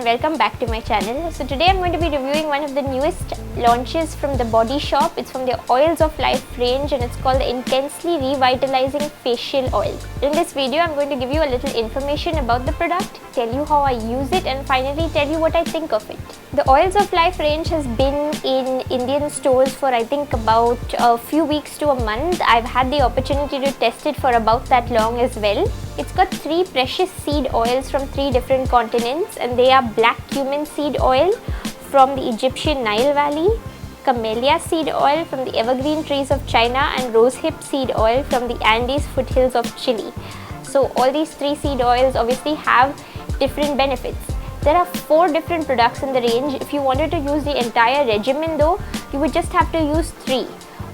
welcome back to my channel. So today I'm going to be reviewing one of the newest launches from the Body Shop. It's from the Oils of Life range and it's called the Intensely Revitalising Facial Oil. In this video I'm going to give you a little information about the product, tell you how I use it and finally tell you what I think of it. The Oils of Life range has been in Indian stores for I think about a few weeks to a month. I've had the opportunity to test it for about that long as well. It's got 3 precious seed oils from 3 different continents and they are Black Cumin seed oil from the Egyptian Nile Valley, Camellia seed oil from the evergreen trees of China and Rosehip seed oil from the Andes foothills of Chile. So all these 3 seed oils obviously have different benefits. There are 4 different products in the range. If you wanted to use the entire regimen though, you would just have to use 3.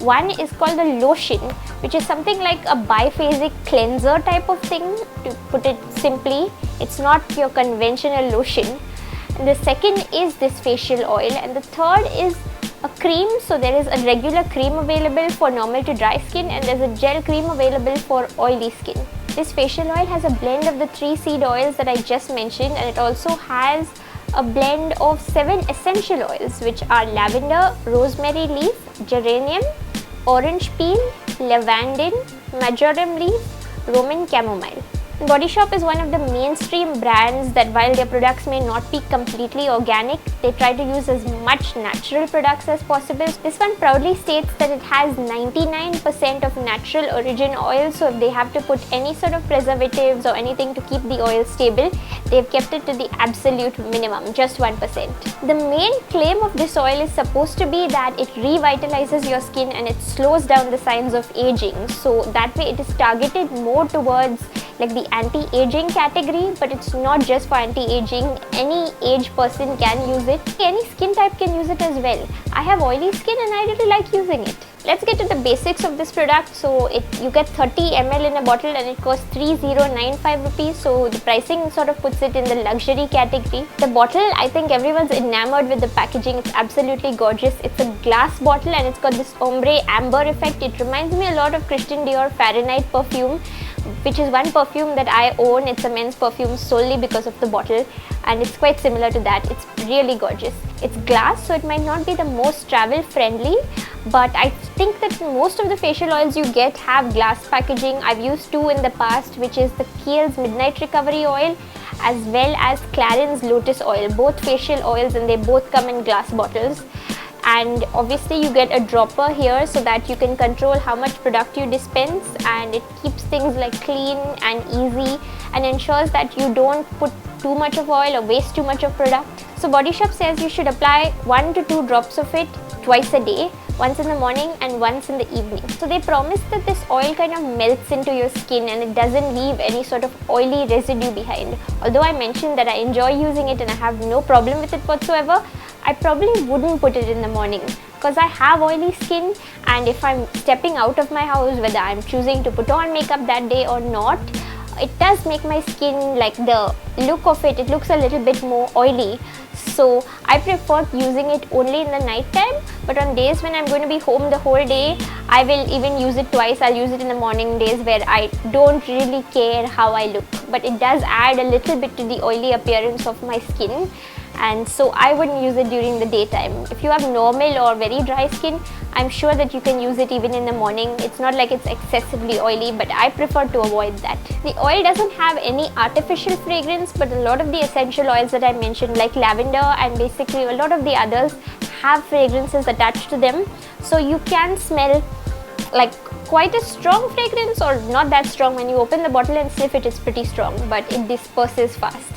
One is called the lotion, which is something like a biphasic cleanser type of thing, to put it simply. It's not your conventional lotion. And the second is this facial oil, and the third is a cream. So there is a regular cream available for normal to dry skin and there's a gel cream available for oily skin. This facial oil has a blend of the 3 seed oils that I just mentioned, and it also has a blend of 7 essential oils, which are lavender, rosemary leaf, geranium, orange peel, lavandin, marjoram leaf, Roman chamomile. Body Shop is one of the mainstream brands that while their products may not be completely organic, they try to use as much natural products as possible. This one proudly states that it has 99% of natural origin oil, so if they have to put any sort of preservatives or anything to keep the oil stable, they've kept it to the absolute minimum, just 1%. The main claim of this oil is supposed to be that it revitalizes your skin and it slows down the signs of aging, so that way it is targeted more towards like the anti-aging category, but it's not just for anti-aging. Any age person can use it. Any skin type can use it as well. I have oily skin and I really like using it. Let's get to the basics of this product. So you get 30 ml in a bottle and it costs 3095 rupees. So the pricing sort of puts it in the luxury category. The bottle, I think everyone's enamored with the packaging. It's absolutely gorgeous. It's a glass bottle and it's got this ombre amber effect. It reminds me a lot of Christian Dior Fahrenheit perfume, which is one perfume that I own. It's a men's perfume solely because of the bottle, and it's quite similar to that. It's really gorgeous. It's glass, so it might not be the most travel friendly, but I think that most of the facial oils you get have glass packaging. I've used 2 in the past, which is the Kiehl's Midnight Recovery Oil as well as Claren's Lotus Oil, both facial oils, and they both come in glass bottles. And obviously you get a dropper here so that you can control how much product you dispense, and it keeps things like clean and easy and ensures that you don't put too much of oil or waste too much of product. So Body Shop says you should apply 1 to 2 drops of it twice a day, once in the morning and once in the evening. So they promise that this oil kind of melts into your skin and it doesn't leave any sort of oily residue behind. Although I mentioned that I enjoy using it and I have no problem with it whatsoever, I probably wouldn't put it in the morning because I have oily skin, and if I'm stepping out of my house, whether I'm choosing to put on makeup that day or not, it does make my skin, like the look of it looks a little bit more oily. So I prefer using it only in the night time, but on days when I'm going to be home the whole day, I will even use it twice. I'll use it in the morning days where I don't really care how I look, but it does add a little bit to the oily appearance of my skin, and so I wouldn't use it during the daytime. If you have normal or very dry skin, I'm sure that you can use it even in the morning. It's not like it's excessively oily, but I prefer to avoid that. The oil doesn't have any artificial fragrance, but a lot of the essential oils that I mentioned, like lavender and basically a lot of the others, have fragrances attached to them. So you can smell like quite a strong fragrance or not that strong. When you open the bottle and sniff it, it's pretty strong, but it disperses fast.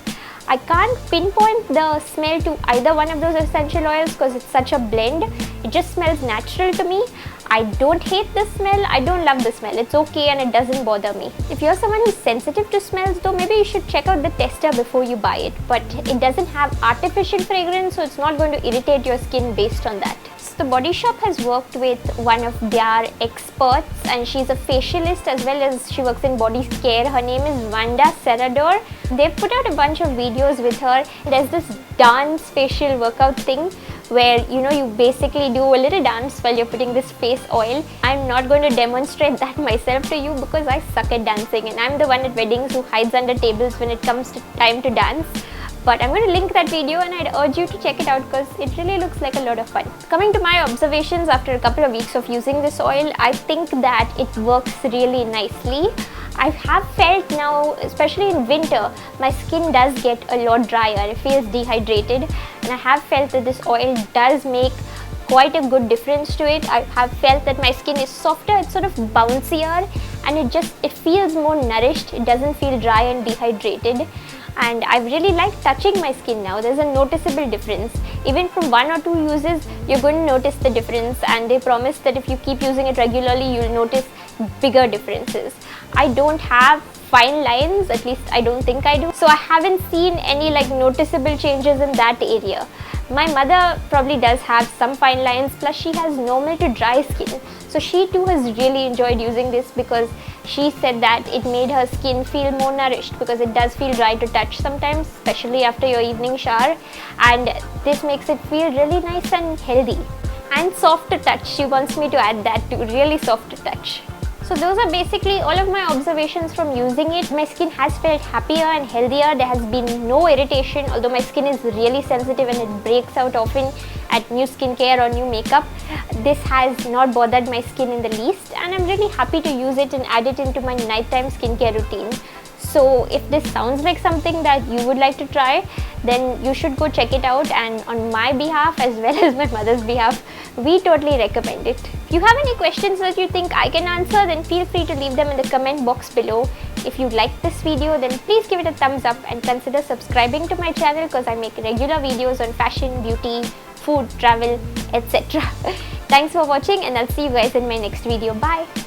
I can't pinpoint the smell to either one of those essential oils because it's such a blend. It just smells natural to me. I don't hate the smell, I don't love the smell. It's okay and it doesn't bother me. If you're someone who's sensitive to smells though, maybe you should check out the tester before you buy it. But it doesn't have artificial fragrance, so it's not going to irritate your skin based on that. So the Body Shop has worked with one of their experts, and she's a facialist as well as she works in body care. Her name is Wanda Serrador. They've put out a bunch of videos with her. There's this dance facial workout thing where you basically do a little dance while you're putting this face oil. I'm not going to demonstrate that myself to you because I suck at dancing, and I'm the one at weddings who hides under tables when it comes to time to dance. but I'm going to link that video and I'd urge you to check it out because it really looks like a lot of fun. Coming to my observations after a couple of weeks of using this oil, I think that it works really nicely. I have felt now, especially in winter, my skin does get a lot drier. It feels dehydrated, and I have felt that this oil does make quite a good difference to it. I have felt that my skin is softer, it's sort of bouncier, and it feels more nourished. It doesn't feel dry and dehydrated, and I really like touching my skin now. There's a noticeable difference. Even from 1 or 2 uses, you're going to notice the difference, and they promise that if you keep using it regularly, you'll notice bigger differences. I don't have fine lines, at least I don't think I do, so I haven't seen any like noticeable changes in that area. My mother probably does have some fine lines, plus she has normal to dry skin, so she too has really enjoyed using this because she said that it made her skin feel more nourished, because it does feel dry to touch sometimes, especially after your evening shower, and this makes it feel really nice and healthy. And soft to touch, she wants me to add that too, really soft to touch. So those are basically all of my observations from using it. My skin has felt happier and healthier. There has been no irritation, although my skin is really sensitive and it breaks out often at new skincare or new makeup. This has not bothered my skin in the least, and I'm really happy to use it and add it into my nighttime skincare routine. So if this sounds like something that you would like to try, then you should go check it out, and on my behalf as well as my mother's behalf, we totally recommend it. If you have any questions that you think I can answer, then feel free to leave them in the comment box below. If you liked this video, then please give it a thumbs up and consider subscribing to my channel, because I make regular videos on fashion, beauty, food, travel, etc. Thanks for watching, and I'll see you guys in my next video. Bye!